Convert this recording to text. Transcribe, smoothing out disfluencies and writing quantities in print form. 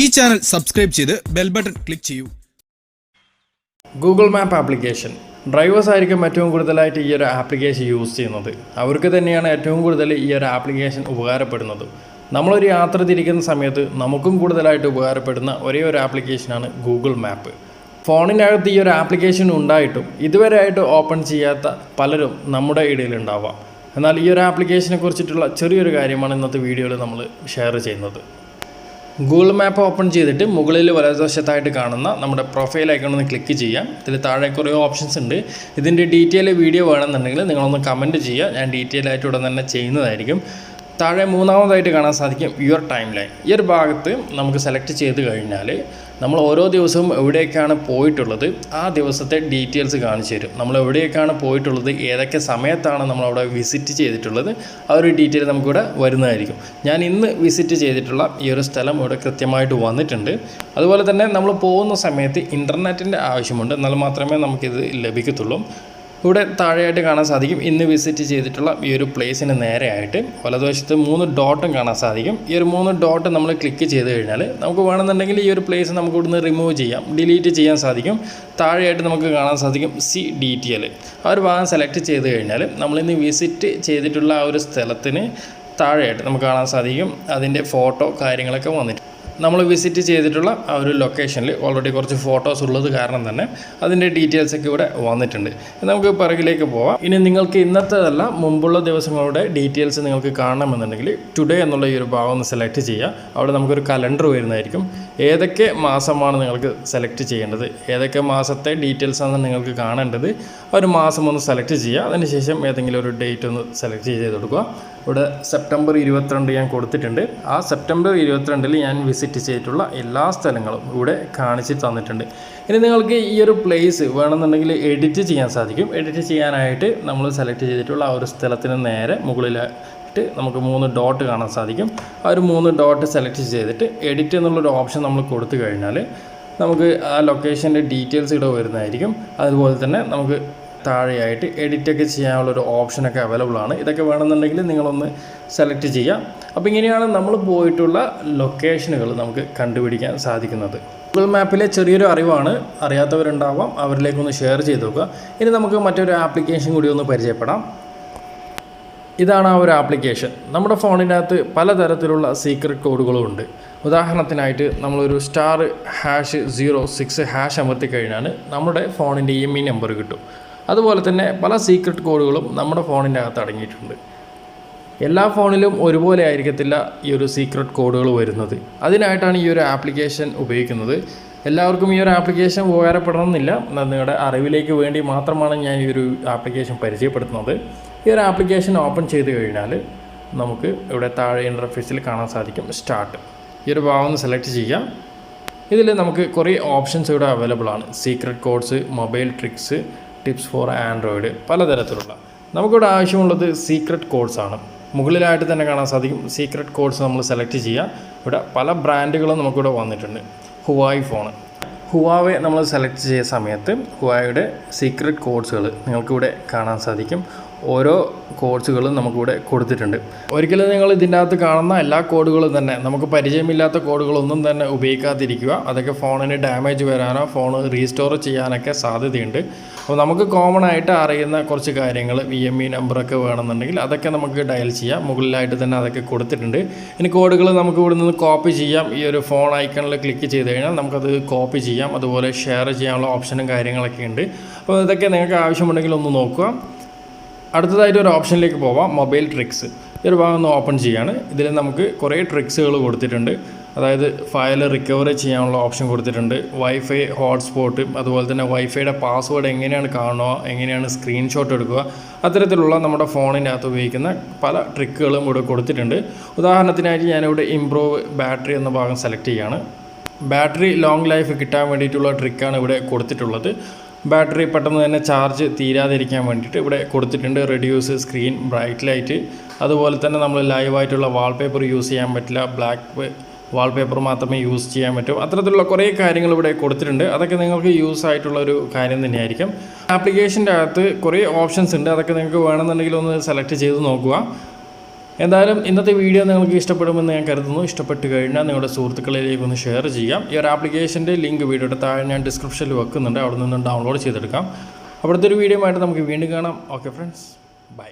ഈ channel subscribe ചെയ്ത് bell button click ചെയ്യൂ. ഗൂഗിൾ മാപ്പ് ആപ്ലിക്കേഷൻ ഡ്രൈവേഴ്സ് ആയിരിക്കും ഏറ്റവും കൂടുതലായിട്ട് ഈ ഒരു ആപ്ലിക്കേഷൻ യൂസ് ചെയ്യുന്നത്. അവർക്ക് തന്നെയാണ് ഏറ്റവും കൂടുതൽ ഈ ഒരു ആപ്ലിക്കേഷൻ ഉപകാരപ്പെടുന്നത്. നമ്മളൊരു യാത്ര തിരിക്കുന്ന സമയത്ത് നമുക്കും കൂടുതലായിട്ട് ഉപകാരപ്പെടുന്ന ഒരേ ഒരു ആപ്ലിക്കേഷനാണ് ഗൂഗിൾ മാപ്പ്. ഫോണിനകത്ത് ഈ ഒരു ആപ്ലിക്കേഷൻ ഉണ്ടായിട്ടും ഇതുവരെയായിട്ട് ഓപ്പൺ ചെയ്യാത്ത പലരും നമ്മുടെ ഇടയിലുണ്ടാവാം. എന്നാൽ ഈ ഒരു ആപ്ലിക്കേഷനെ കുറിച്ചിട്ടുള്ള ചെറിയൊരു കാര്യമാണ് ഇന്നത്തെ വീഡിയോയിൽ നമ്മൾ ഷെയർ ചെയ്യുന്നത്. ഗൂഗിൾ മാപ്പ് ഓപ്പൺ ചെയ്തിട്ട് മുകളിൽ വലതുവശത്തായിട്ട് കാണുന്ന നമ്മുടെ പ്രൊഫൈൽ ഐക്കൺ ഒന്ന് ക്ലിക്ക് ചെയ്യാം. ഇതിൽ താഴെ കുറേ ഓപ്ഷൻസ് ഉണ്ട്. ഇതിൻ്റെ ഡീറ്റെയിൽ വീഡിയോ വേണമെന്നുണ്ടെങ്കിൽ നിങ്ങളൊന്ന് കമൻറ്റ് ചെയ്യുക. ഞാൻ ഡീറ്റെയിൽ ആയിട്ട് ഉടൻ തന്നെ ചെയ്യുന്നതായിരിക്കും. താഴെ മൂന്നാമതായിട്ട് കാണാൻ സാധിക്കും യുവർ ടൈം ലൈൻ. ഈ ഒരു ഭാഗത്ത് നമുക്ക് സെലക്ട് ചെയ്ത് കഴിഞ്ഞാൽ നമ്മൾ ഓരോ ദിവസവും എവിടേക്കാണ് പോയിട്ടുള്ളത് ആ ദിവസത്തെ ഡീറ്റെയിൽസ് കാണിച്ചു തരും. നമ്മൾ എവിടേക്കാണ് പോയിട്ടുള്ളത്, ഏതൊക്കെ സമയത്താണ് നമ്മളവിടെ വിസിറ്റ് ചെയ്തിട്ടുള്ളത്, ആ ഒരു ഡീറ്റെയിൽ നമുക്കിവിടെ വരുന്നതായിരിക്കും. ഞാൻ ഇന്ന് വിസിറ്റ് ചെയ്തിട്ടുള്ള ഈ ഒരു സ്ഥലം ഇവിടെ കൃത്യമായിട്ട് വന്നിട്ടുണ്ട്. അതുപോലെ തന്നെ നമ്മൾ പോകുന്ന സമയത്ത് ഇൻ്റർനെറ്റിൻ്റെ ആവശ്യമുണ്ട്, എന്നാൽ മാത്രമേ നമുക്കിത് ലഭിക്കത്തുള്ളൂ. ഇവിടെ താഴെയായിട്ട് കാണാൻ സാധിക്കും ഇന്ന് വിസിറ്റ് ചെയ്തിട്ടുള്ള ഈ ഒരു പ്ലേസിന് നേരെയായിട്ട് വലതുവശത്ത് 3 ഡോട്ടും കാണാൻ സാധിക്കും. ഈ ഒരു 3 ഡോട്ട് നമ്മൾ ക്ലിക്ക് ചെയ്ത് കഴിഞ്ഞാൽ നമുക്ക് വേണമെന്നുണ്ടെങ്കിൽ ഈ ഒരു പ്ലേസ് നമുക്ക് ഇവിടുന്ന് റിമൂവ് ചെയ്യാം, ഡിലീറ്റ് ചെയ്യാൻ സാധിക്കും. താഴെയായിട്ട് നമുക്ക് കാണാൻ സാധിക്കും സി ഡീറ്റെയിൽ. ആ ഒരു ഭാഗം സെലക്ട് ചെയ്ത് കഴിഞ്ഞാൽ നമ്മളിന്ന് വിസിറ്റ് ചെയ്തിട്ടുള്ള ആ ഒരു സ്ഥലത്തിന് താഴെയായിട്ട് നമുക്ക് കാണാൻ സാധിക്കും അതിൻ്റെ ഫോട്ടോ കാര്യങ്ങളൊക്കെ വന്നിട്ട് നമ്മൾ വിസിറ്റ് ചെയ്തിട്ടുള്ള ആ ഒരു ലൊക്കേഷനിൽ ഓൾറെഡി കുറച്ച് ഫോട്ടോസ് ഉള്ളത് കാരണം തന്നെ അതിൻ്റെ ഡീറ്റെയിൽസൊക്കെ ഇവിടെ വന്നിട്ടുണ്ട്. നമുക്ക് പിറകിലേക്ക് പോവാം. ഇനി നിങ്ങൾക്ക് ഇന്നത്തേതല്ല മുമ്പുള്ള ദിവസങ്ങളുടെ ഡീറ്റെയിൽസ് നിങ്ങൾക്ക് കാണണമെന്നുണ്ടെങ്കിൽ ടുഡേ എന്നുള്ള ഈ ഒരു ഭാഗം ഒന്ന് സെലക്ട് ചെയ്യുക. അവിടെ നമുക്കൊരു കലണ്ടർ വരുന്നതായിരിക്കും. ഏതൊക്കെ മാസമാണ് നിങ്ങൾക്ക് സെലക്ട് ചെയ്യേണ്ടത്, ഏതൊക്കെ മാസത്തെ ഡീറ്റെയിൽസാണ് നിങ്ങൾക്ക് കാണേണ്ടത്, ആ ഒരു മാസം ഒന്ന് സെലക്ട് ചെയ്യുക. അതിനുശേഷം ഏതെങ്കിലും ഒരു ഡേറ്റ് ഒന്ന് സെലക്ട് ചെയ്ത് കൊടുക്കുക. ഇവിടെ സെപ്റ്റംബർ 22 ഞാൻ കൊടുത്തിട്ടുണ്ട്. ആ സെപ്റ്റംബർ 22 ഞാൻ വിസിറ്റ് ചെയ്തിട്ടുള്ള എല്ലാ സ്ഥലങ്ങളും ഇവിടെ കാണിച്ച് തന്നിട്ടുണ്ട്. ഇനി നിങ്ങൾക്ക് ഈ ഒരു പ്ലേസ് വേണമെന്നുണ്ടെങ്കിൽ എഡിറ്റ് ചെയ്യാൻ സാധിക്കും. എഡിറ്റ് ചെയ്യാനായിട്ട് നമ്മൾ സെലക്ട് ചെയ്തിട്ടുള്ള ആ ഒരു സ്ഥലത്തിന് നേരെ മുകളിലായിട്ട് നമുക്ക് 3 ഡോട്ട് കാണാൻ സാധിക്കും. ആ ഒരു 3 ഡോട്ട് സെലക്ട് ചെയ്തിട്ട് എഡിറ്റ് എന്നുള്ളൊരു ഓപ്ഷൻ നമ്മൾ കൊടുത്തു കഴിഞ്ഞാൽ നമുക്ക് ആ ലൊക്കേഷൻ്റെ ഡീറ്റെയിൽസ് ഇവിടെ വരുന്നതായിരിക്കും. അതുപോലെ തന്നെ നമുക്ക് താഴെയായിട്ട് എഡിറ്റൊക്കെ ചെയ്യാനുള്ളൊരു ഓപ്ഷനൊക്കെ അവൈലബിൾ ആണ്. ഇതൊക്കെ വേണമെന്നുണ്ടെങ്കിൽ നിങ്ങളൊന്ന് സെലക്ട് ചെയ്യാം. അപ്പോൾ ഇങ്ങനെയാണ് നമ്മൾ പോയിട്ടുള്ള ലൊക്കേഷനുകൾ നമുക്ക് കണ്ടുപിടിക്കാൻ സാധിക്കുന്നത്. ഗൂഗിൾ മാപ്പിലെ ചെറിയൊരു അറിവാണ്, അറിയാത്തവരുണ്ടാവാം, അവരിലേക്കൊന്ന് ഷെയർ ചെയ്ത് നോക്കുക. ഇനി നമുക്ക് മറ്റൊരു ആപ്ലിക്കേഷൻ കൂടി ഒന്ന് പരിചയപ്പെടാം. ഇതാണ് ആ ഒരു ആപ്ലിക്കേഷൻ. നമ്മുടെ ഫോണിനകത്ത് പലതരത്തിലുള്ള സീക്രട്ട് കോഡുകളും ഉണ്ട്. ഉദാഹരണത്തിനായിട്ട് നമ്മളൊരു *#06# അമർത്തി കഴിഞ്ഞാൽ നമ്മുടെ ഫോണിൻ്റെ EMI നമ്പർ കിട്ടും. അതുപോലെ തന്നെ പല സീക്രട്ട് കോഡുകളും നമ്മുടെ ഫോണിൻ്റെ അകത്ത് അടങ്ങിയിട്ടുണ്ട്. എല്ലാ ഫോണിലും ഒരുപോലെ ആയിരിക്കത്തില്ല ഈ ഒരു സീക്രട്ട് കോഡുകൾ വരുന്നത്. അതിനായിട്ടാണ് ഈ ഒരു ആപ്ലിക്കേഷൻ ഉപയോഗിക്കുന്നത്. എല്ലാവർക്കും ഈ ഒരു ആപ്ലിക്കേഷൻ ഉപകാരപ്പെടണമെന്നില്ല. നിങ്ങളുടെ അറിവിലേക്ക് വേണ്ടി മാത്രമാണ് ഞാൻ ഈ ഒരു ആപ്ലിക്കേഷൻ പരിചയപ്പെടുത്തുന്നത്. ഈ ഒരു ആപ്ലിക്കേഷൻ ഓപ്പൺ ചെയ്ത് കഴിഞ്ഞാൽ നമുക്ക് ഇവിടെ താഴെ ഇൻ്റർഫേസിൽ കാണാൻ സാധിക്കും സ്റ്റാർട്ട്. ഈ ഒരു ഭാഗം ഒന്ന് സെലക്ട് ചെയ്യാം. ഇതിൽ നമുക്ക് കുറേ ഓപ്ഷൻസ് ഇവിടെ അവൈലബിൾ ആണ്. Secret codes, mobile tricks, tips for Android, പലതരത്തിലുള്ള. നമുക്കിവിടെ ആവശ്യമുള്ളത് സീക്രട്ട് കോഡ്സ് ആണ്. മുകളിലായിട്ട് തന്നെ കാണാൻ സാധിക്കും സീക്രട്ട് കോഡ്സ് നമ്മൾ സെലക്ട് ചെയ്യുക. ഇവിടെ പല ബ്രാൻഡുകളും നമുക്കിവിടെ വന്നിട്ടുണ്ട്. ഹുവാവെ നമ്മൾ സെലക്ട് ചെയ്ത സമയത്ത് ഹുവാവയുടെ സീക്രട്ട് കോഡ്സുകൾ നിങ്ങൾക്കിവിടെ കാണാൻ സാധിക്കും. ഓരോ കോഡ്സുകളും നമുക്കിവിടെ കൊടുത്തിട്ടുണ്ട്. ഒരിക്കലും നിങ്ങൾ ഇതിൻ്റെ അകത്ത് കാണുന്ന എല്ലാ കോഡുകളും തന്നെ നമുക്ക് പരിചയമില്ലാത്ത കോഡുകളൊന്നും തന്നെ ഉപയോഗിക്കാതിരിക്കുക. അതൊക്കെ ഫോണിന് ഡാമേജ് വരാനോ ഫോൺ റീസ്റ്റോർ ചെയ്യാനൊക്കെ സാധ്യതയുണ്ട്. അപ്പോൾ നമുക്ക് കോമൺ ആയിട്ട് അറിയുന്ന കുറച്ച് കാര്യങ്ങൾ EMI നമ്പറൊക്കെ വേണമെന്നുണ്ടെങ്കിൽ അതൊക്കെ നമുക്ക് ഡയൽ ചെയ്യാം. മുകളിലായിട്ട് തന്നെ അതൊക്കെ കൊടുത്തിട്ടുണ്ട്. ഇനി കോഡുകൾ നമുക്ക് ഇവിടെ നിന്ന് കോപ്പി ചെയ്യാം. ഈ ഒരു ഫോൺ ഐക്കണിൽ ക്ലിക്ക് ചെയ്ത് കഴിഞ്ഞാൽ നമുക്കത് കോപ്പി ചെയ്യാം. അതുപോലെ ഷെയർ ചെയ്യാനുള്ള ഓപ്ഷനും കാര്യങ്ങളൊക്കെ ഉണ്ട്. അപ്പോൾ ഇതൊക്കെ നിങ്ങൾക്ക് ആവശ്യമുണ്ടെങ്കിൽ ഒന്ന് നോക്കുക. അടുത്തതായിട്ട് ഒരു ഓപ്ഷനിലേക്ക് പോവാം, മൊബൈൽ ട്രിക്സ്. ഈ ഒരു ഭാഗം ഒന്ന് ഓപ്പൺ ചെയ്യാണ്. ഇതിൽ നമുക്ക് കുറേ ട്രിക്സുകൾ കൊടുത്തിട്ടുണ്ട്. അതായത് ഫയൽ റിക്കവറി ചെയ്യാനുള്ള ഓപ്ഷൻ കൊടുത്തിട്ടുണ്ട്, വൈഫൈ ഹോട്ട്സ്പോട്ട്, അതുപോലെ തന്നെ വൈഫൈയുടെ പാസ്വേഡ് എങ്ങനെയാണ് കാണുക, എങ്ങനെയാണ് സ്ക്രീൻഷോട്ട് എടുക്കുക, അത്തരത്തിലുള്ള നമ്മുടെ ഫോണിനകത്ത് ഉപയോഗിക്കുന്ന പല ട്രിക്കുകളും ഇവിടെ കൊടുത്തിട്ടുണ്ട്. ഉദാഹരണത്തിനായിട്ട് ഞാനിവിടെ ഇംപ്രൂവ് ബാറ്ററി എന്ന ഭാഗം സെലക്ട് ചെയ്യുകയാണ്. ബാറ്ററി ലോങ് ലൈഫ് കിട്ടാൻ വേണ്ടിയിട്ടുള്ള ട്രിക്കാണ് ഇവിടെ കൊടുത്തിട്ടുള്ളത്. ബാറ്ററി പെട്ടെന്ന് തന്നെ ചാർജ് തീരാതിരിക്കാൻ വേണ്ടിയിട്ട് ഇവിടെ കൊടുത്തിട്ടുണ്ട് റെഡ്യൂസ് സ്ക്രീൻ ബ്രൈറ്റ് ലൈറ്റ്. അതുപോലെ തന്നെ നമ്മൾ ലൈവായിട്ടുള്ള വാൾപേപ്പർ യൂസ് ചെയ്യാൻ പറ്റില്ല, ബ്ലാക്ക് വാൾപേപ്പർ മാത്രമേ യൂസ് ചെയ്യാൻ പറ്റൂ. അത്തരത്തിലുള്ള കുറേ കാര്യങ്ങൾ ഇവിടെ കൊടുത്തിട്ടുണ്ട്. അതൊക്കെ നിങ്ങൾക്ക് യൂസ് ആയിട്ടുള്ളൊരു കാര്യം തന്നെയായിരിക്കും. ആപ്ലിക്കേഷൻ്റെ അകത്ത് കുറേ ഓപ്ഷൻസ് ഉണ്ട്. അതൊക്കെ നിങ്ങൾക്ക് വേണമെന്നുണ്ടെങ്കിൽ ഒന്ന് സെലക്ട് ചെയ്ത് നോക്കുക. എന്തായാലും ഇന്നത്തെ വീഡിയോ നിങ്ങൾക്ക് ഇഷ്ടപ്പെടുമെന്ന് ഞാൻ കരുതുന്നു. ഇഷ്ടപ്പെട്ട് കഴിഞ്ഞാൽ നിങ്ങളുടെ സുഹൃത്തുക്കളിലേക്ക് ഒന്ന് ഷെയർ ചെയ്യാം. ഈ ഒരു ആപ്ലിക്കേഷൻ്റെ ലിങ്ക് വീഡിയോയുടെ താഴെ ഞാൻ ഡിസ്ക്രിപ്ഷനിൽ വെക്കുന്നുണ്ട്. അവിടെ നിന്ന് ഡൗൺലോഡ് ചെയ്തെടുക്കാം. അവിടുത്തെ ഒരു വീഡിയോ ആയിട്ട് നമുക്ക് വീണ്ടും കാണാം. Okay friends, by.